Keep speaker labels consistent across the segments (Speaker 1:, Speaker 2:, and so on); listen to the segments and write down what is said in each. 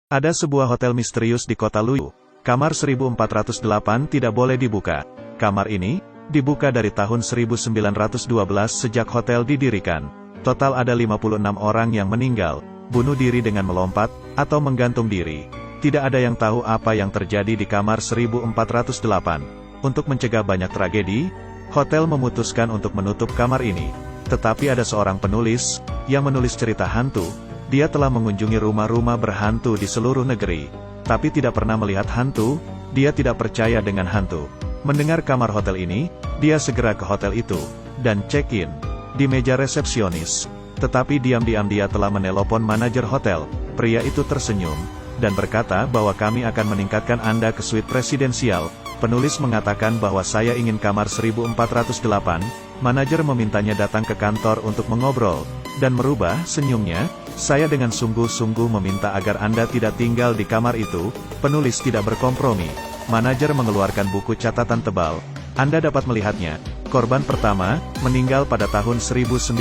Speaker 1: Ada sebuah hotel misterius di kota Luyu. Kamar 1408 tidak boleh dibuka. Kamar ini dibuka dari tahun 1912 sejak hotel didirikan. Total ada 56 orang yang meninggal, bunuh diri dengan melompat, atau menggantung diri. Tidak ada yang tahu apa yang terjadi di kamar 1408. Untuk mencegah banyak tragedi, hotel memutuskan untuk menutup kamar ini. Tetapi ada seorang penulis, yang menulis cerita hantu. Dia telah mengunjungi rumah-rumah berhantu di seluruh negeri. Tapi tidak pernah melihat hantu, dia tidak percaya dengan hantu. Mendengar kamar hotel ini, dia segera ke hotel itu, dan check-in. Di meja resepsionis. Tetapi diam-diam dia telah menelpon manajer hotel. Pria itu tersenyum, dan berkata bahwa kami akan meningkatkan Anda ke suite presidensial. Penulis mengatakan bahwa saya ingin kamar 1408, manajer memintanya datang ke kantor untuk mengobrol, dan merubah senyumnya. Saya dengan sungguh-sungguh meminta agar Anda tidak tinggal di kamar itu. Penulis tidak berkompromi. Manajer mengeluarkan buku catatan tebal. Anda dapat melihatnya. Korban pertama, meninggal pada tahun 1912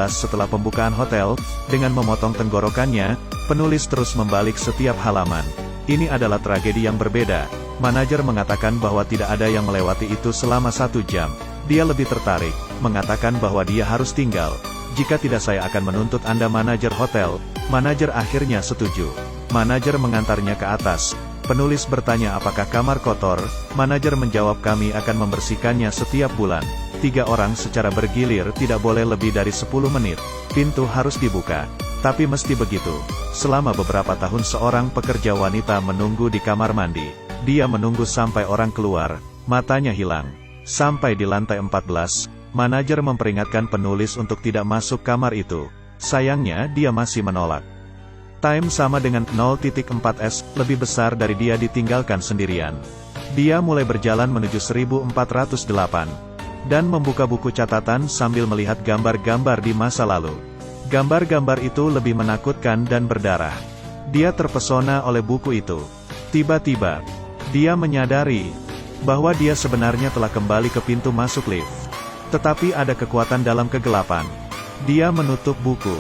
Speaker 1: setelah pembukaan hotel. Dengan memotong tenggorokannya, penulis terus membalik setiap halaman. Ini adalah tragedi yang berbeda. Manajer mengatakan bahwa tidak ada yang melewati itu selama 1 jam. Dia lebih tertarik, mengatakan bahwa dia harus tinggal. Jika tidak saya akan menuntut Anda. Manajer hotel. Manajer akhirnya setuju. Manajer mengantarnya ke atas. Penulis bertanya apakah kamar kotor. Manajer menjawab kami akan membersihkannya setiap bulan. 3 orang secara bergilir, tidak boleh lebih dari 10 menit. Pintu harus dibuka. Tapi mesti begitu. Selama beberapa tahun seorang pekerja wanita menunggu di kamar mandi. Dia menunggu sampai orang keluar, matanya hilang. Sampai di lantai 14, manajer memperingatkan penulis untuk tidak masuk kamar itu. Sayangnya dia masih menolak. Time sama dengan 0.4s, lebih besar dari dia ditinggalkan sendirian. Dia mulai berjalan menuju 1408. Dan membuka buku catatan sambil melihat gambar-gambar di masa lalu. Gambar-gambar itu lebih menakutkan dan berdarah. Dia terpesona oleh buku itu. Tiba-tiba, dia menyadari bahwa dia sebenarnya telah kembali ke pintu masuk lift. Tetapi ada kekuatan dalam kegelapan. Dia menutup buku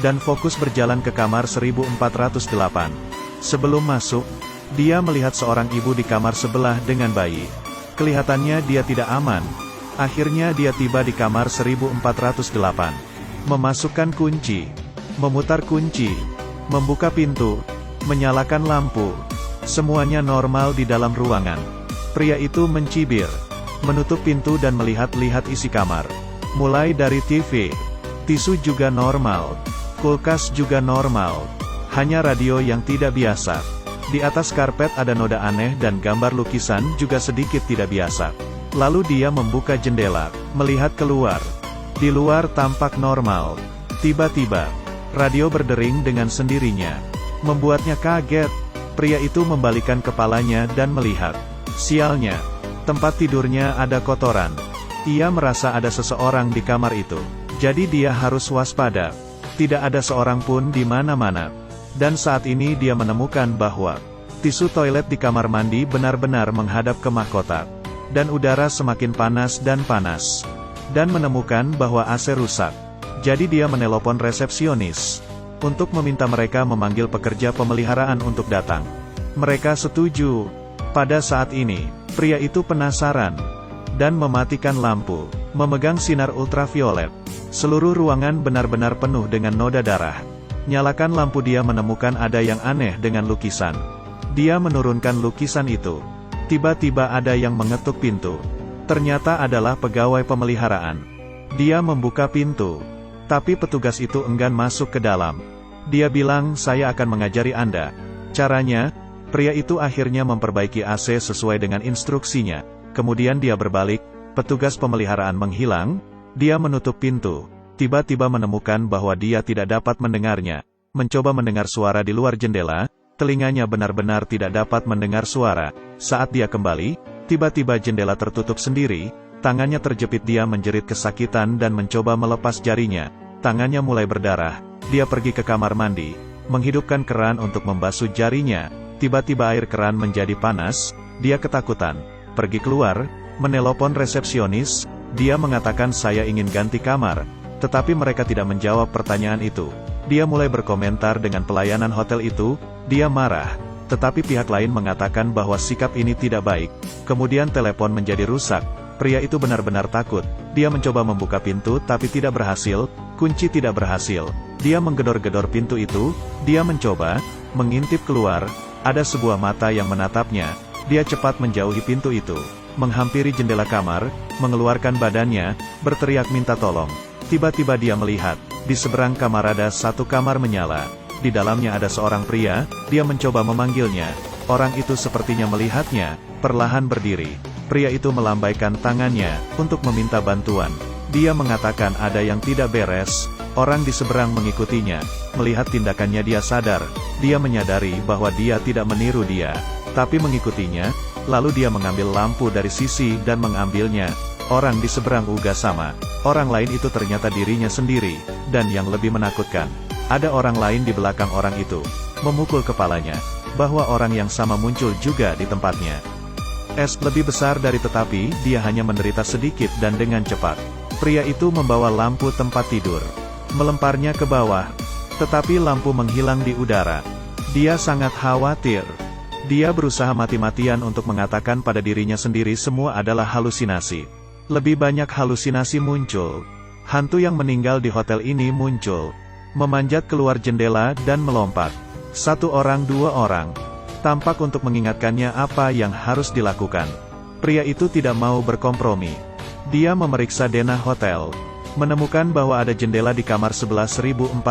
Speaker 1: dan fokus berjalan ke kamar 1408. Sebelum masuk, dia melihat seorang ibu di kamar sebelah dengan bayi. Kelihatannya dia tidak aman. Akhirnya dia tiba di kamar 1408. Memasukkan kunci, memutar kunci, membuka pintu, menyalakan lampu. Semuanya normal di dalam ruangan. Pria itu mencibir, menutup pintu dan melihat-lihat isi kamar. Mulai dari TV, tisu juga normal, kulkas juga normal. Hanya radio yang tidak biasa. Di atas karpet ada noda aneh dan gambar lukisan juga sedikit tidak biasa. Lalu dia membuka jendela, melihat keluar. Di luar tampak normal. Tiba-tiba, radio berdering dengan sendirinya. Membuatnya kaget. Pria itu membalikan kepalanya dan melihat. Sialnya, tempat tidurnya ada kotoran. Ia merasa ada seseorang di kamar itu. Jadi dia harus waspada. Tidak ada seorang pun di mana-mana. Dan saat ini dia menemukan bahwa tisu toilet di kamar mandi benar-benar menghadap ke mahkota. Dan udara semakin panas dan panas. Dan menemukan bahwa AC rusak. Jadi dia menelpon resepsionis untuk meminta mereka memanggil pekerja pemeliharaan untuk datang. Mereka setuju. Pada saat ini, pria itu penasaran dan mematikan lampu, memegang sinar ultraviolet. Seluruh ruangan benar-benar penuh dengan noda darah. Nyalakan lampu, dia menemukan ada yang aneh dengan lukisan. Dia menurunkan lukisan itu. Tiba-tiba ada yang mengetuk pintu. Ternyata adalah pegawai pemeliharaan. Dia membuka pintu, tapi petugas itu enggan masuk ke dalam. Dia bilang, saya akan mengajari Anda. Caranya, pria itu akhirnya memperbaiki AC sesuai dengan instruksinya. Kemudian dia berbalik, petugas pemeliharaan menghilang, dia menutup pintu. Tiba-tiba menemukan bahwa dia tidak dapat mendengarnya. Mencoba mendengar suara di luar jendela, telinganya benar-benar tidak dapat mendengar suara. Saat dia kembali, tiba-tiba jendela tertutup sendiri, tangannya terjepit. Dia menjerit kesakitan dan mencoba melepas jarinya. Tangannya mulai berdarah. Dia pergi ke kamar mandi, menghidupkan keran untuk membasuh jarinya. Tiba-tiba air keran menjadi panas. Dia ketakutan, pergi keluar, menelpon resepsionis. Dia mengatakan saya ingin ganti kamar. Tetapi mereka tidak menjawab pertanyaan itu. Dia mulai berkomentar dengan pelayanan hotel itu, Dia marah, tetapi pihak lain mengatakan bahwa sikap ini tidak baik. Kemudian telepon menjadi rusak. Pria itu benar-benar takut. Dia mencoba membuka pintu tapi tidak berhasil, kunci tidak berhasil. Dia menggedor-gedor pintu itu, dia mencoba mengintip keluar, ada sebuah mata yang menatapnya. Dia cepat menjauhi pintu itu, menghampiri jendela kamar, mengeluarkan badannya, berteriak minta tolong. Tiba-tiba dia melihat, di seberang kamar ada satu kamar menyala. Di dalamnya ada seorang pria, dia mencoba memanggilnya. Orang itu sepertinya melihatnya, perlahan berdiri. Pria itu melambaikan tangannya, untuk meminta bantuan. Dia mengatakan ada yang tidak beres, orang di seberang mengikutinya. Melihat tindakannya dia sadar, dia menyadari bahwa dia tidak meniru dia, tapi mengikutinya. Lalu dia mengambil lampu dari sisi dan mengambilnya. Orang di seberang juga sama. Orang lain itu ternyata dirinya sendiri, dan yang lebih menakutkan, ada orang lain di belakang orang itu, memukul kepalanya, bahwa orang yang sama muncul juga di tempatnya. Es lebih besar dari tetapi, dia hanya menderita sedikit dan dengan cepat. Pria itu membawa lampu tempat tidur, melemparnya ke bawah, tetapi lampu menghilang di udara. Dia sangat khawatir. Dia berusaha mati-matian untuk mengatakan pada dirinya sendiri semua adalah halusinasi. Lebih banyak halusinasi muncul. Hantu yang meninggal di hotel ini muncul, memanjat keluar jendela dan melompat. Satu orang dua orang, tampak untuk mengingatkannya apa yang harus dilakukan. Pria itu tidak mau berkompromi. Dia memeriksa denah hotel, menemukan bahwa ada jendela di kamar 11.408.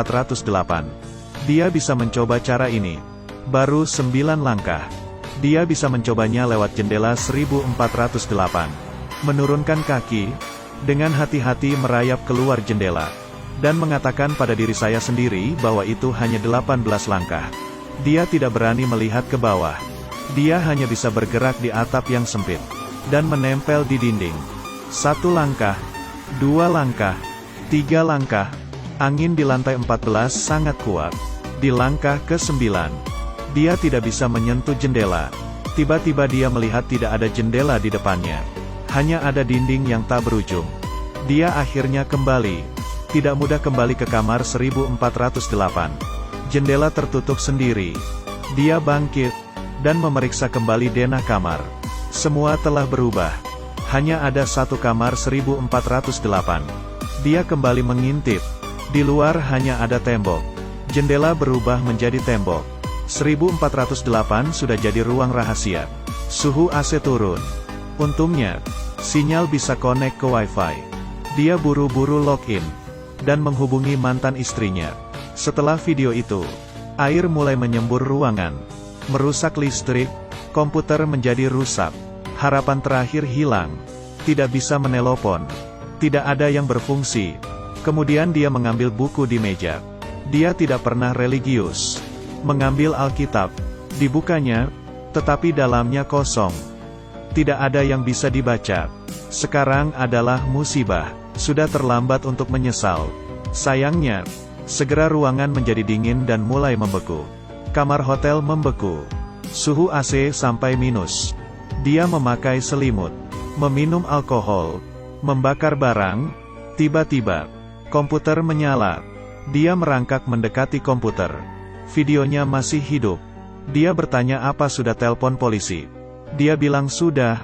Speaker 1: Dia bisa mencoba cara ini. Baru 9 langkah. Dia bisa mencobanya lewat jendela 1408. Menurunkan kaki, dengan hati-hati merayap keluar jendela, dan mengatakan pada diri saya sendiri bahwa itu hanya 18 langkah. Dia tidak berani melihat ke bawah. Dia hanya bisa bergerak di atap yang sempit, dan menempel di dinding. 1 langkah, 2 langkah, 3 langkah. Angin di lantai 14 sangat kuat. Di langkah ke-9, dia tidak bisa menyentuh jendela. Tiba-tiba dia melihat tidak ada jendela di depannya. Hanya ada dinding yang tak berujung. Dia akhirnya kembali. Tidak mudah kembali ke kamar 1408. Jendela tertutup sendiri. Dia bangkit, dan memeriksa kembali denah kamar. Semua telah berubah. Hanya ada satu kamar 1408. Dia kembali mengintip. Di luar hanya ada tembok. Jendela berubah menjadi tembok. 1408 sudah jadi ruang rahasia. Suhu AC turun. Untungnya, sinyal bisa connect ke Wi-Fi. Dia buru-buru login, dan menghubungi mantan istrinya. Setelah video itu, air mulai menyembur ruangan, merusak listrik, komputer menjadi rusak. Harapan terakhir hilang. Tidak bisa menelpon. Tidak ada yang berfungsi. Kemudian dia mengambil buku di meja. Dia tidak pernah religius. Mengambil Alkitab. Dibukanya, tetapi dalamnya kosong. Tidak ada yang bisa dibaca. Sekarang adalah musibah. Sudah terlambat untuk menyesal. Sayangnya, segera ruangan menjadi dingin dan mulai membeku. Kamar hotel membeku. Suhu AC sampai minus. Dia memakai selimut, meminum alkohol, membakar barang. Tiba-tiba, komputer menyala. Dia merangkak mendekati komputer. Videonya masih hidup. Dia bertanya apa sudah telepon polisi. Dia bilang sudah.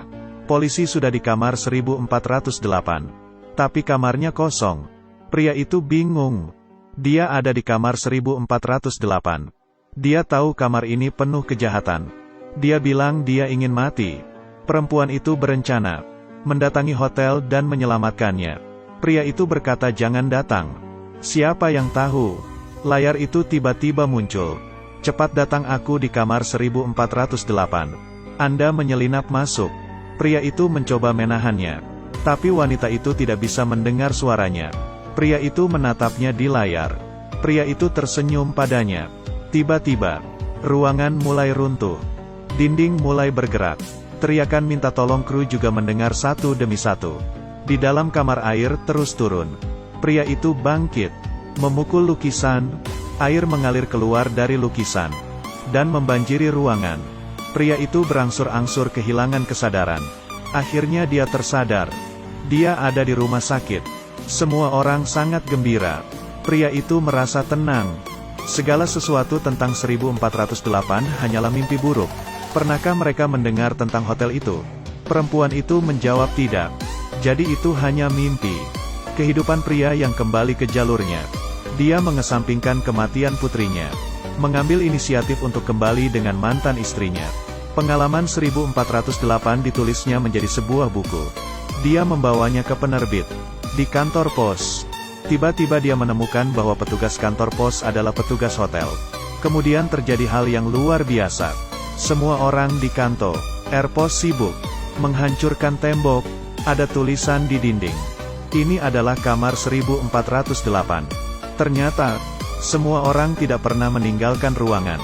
Speaker 1: Polisi sudah di kamar 1408. Tapi kamarnya kosong. Pria itu bingung. Dia ada di kamar 1408. Dia tahu kamar ini penuh kejahatan. Dia bilang dia ingin mati. Perempuan itu berencana mendatangi hotel dan menyelamatkannya. Pria itu berkata jangan datang. Siapa yang tahu? Layar itu tiba-tiba muncul. Cepat datang aku di kamar 1408. Anda menyelinap masuk. Pria itu mencoba menahannya. Tapi wanita itu tidak bisa mendengar suaranya. Pria itu menatapnya di layar. Pria itu tersenyum padanya. Tiba-tiba, ruangan mulai runtuh. Dinding mulai bergerak. Teriakan minta tolong kru juga mendengar satu demi satu. Di dalam kamar air terus turun. Pria itu bangkit, memukul lukisan. Air mengalir keluar dari lukisan, dan membanjiri ruangan. Pria itu berangsur-angsur kehilangan kesadaran. Akhirnya dia tersadar. Dia ada di rumah sakit. Semua orang sangat gembira. Pria itu merasa tenang. Segala sesuatu tentang 1408 hanyalah mimpi buruk. Pernahkah mereka mendengar tentang hotel itu? Perempuan itu menjawab tidak. Jadi itu hanya mimpi. Kehidupan pria yang kembali ke jalurnya. Dia mengesampingkan kematian putrinya. Mengambil inisiatif untuk kembali dengan mantan istrinya. Pengalaman 1408 ditulisnya menjadi sebuah buku. Dia membawanya ke penerbit. Di kantor pos. Tiba-tiba dia menemukan bahwa petugas kantor pos adalah petugas hotel. Kemudian terjadi hal yang luar biasa. Semua orang di kantor pos sibuk menghancurkan tembok. Ada tulisan di dinding. Ini adalah kamar 1408. Ternyata, semua orang tidak pernah meninggalkan ruangan.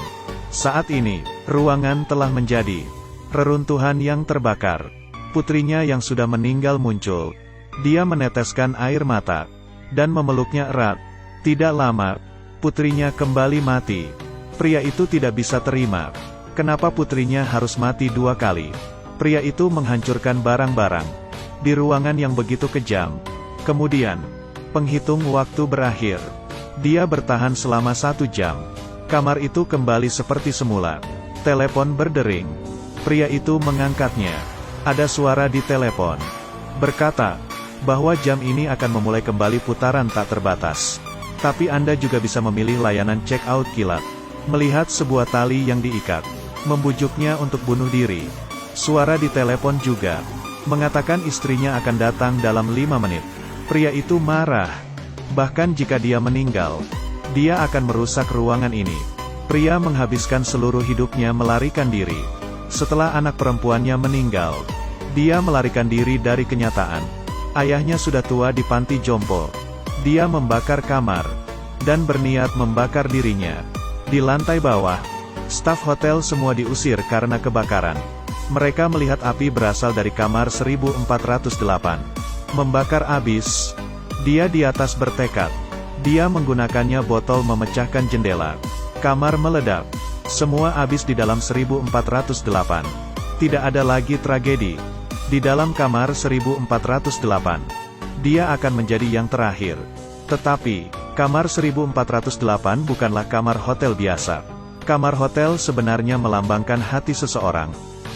Speaker 1: Saat ini, ruangan telah menjadi reruntuhan yang terbakar. Putrinya yang sudah meninggal muncul. Dia meneteskan air mata dan memeluknya erat. Tidak lama, putrinya kembali mati. Pria itu tidak bisa terima. Kenapa putrinya harus mati 2 kali? Pria itu menghancurkan barang-barang di ruangan yang begitu kejam. Kemudian, penghitung waktu berakhir. Dia bertahan selama 1 jam. Kamar itu kembali seperti semula. Telepon berdering. Pria itu mengangkatnya. Ada suara di telepon. Berkata, bahwa jam ini akan memulai kembali putaran tak terbatas. Tapi Anda juga bisa memilih layanan check-out kilat. Melihat sebuah tali yang diikat. Membujuknya untuk bunuh diri. Suara di telepon juga. Mengatakan istrinya akan datang dalam 5 menit. Pria itu marah. Bahkan jika dia meninggal, dia akan merusak ruangan ini. Pria menghabiskan seluruh hidupnya melarikan diri. Setelah anak perempuannya meninggal, dia melarikan diri dari kenyataan. Ayahnya sudah tua di panti jompo. Dia membakar kamar, dan berniat membakar dirinya. Di lantai bawah, staf hotel semua diusir karena kebakaran. Mereka melihat api berasal dari kamar 1408. Membakar abis. Dia di atas bertekad. Dia menggunakannya botol memecahkan jendela. Kamar meledak. Semua abis di dalam 1408. Tidak ada lagi tragedi. Di dalam kamar 1408. Dia akan menjadi yang terakhir. Tetapi, kamar 1408 bukanlah kamar hotel biasa. Kamar hotel sebenarnya melambangkan hati seseorang.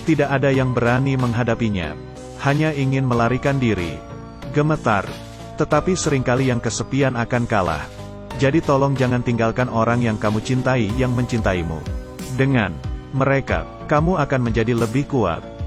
Speaker 1: Tidak ada yang berani menghadapinya. Hanya ingin melarikan diri. Gemetar. Tetapi seringkali yang kesepian akan kalah. Jadi tolong jangan tinggalkan orang yang kamu cintai yang mencintaimu. Dengan mereka, kamu akan menjadi lebih kuat.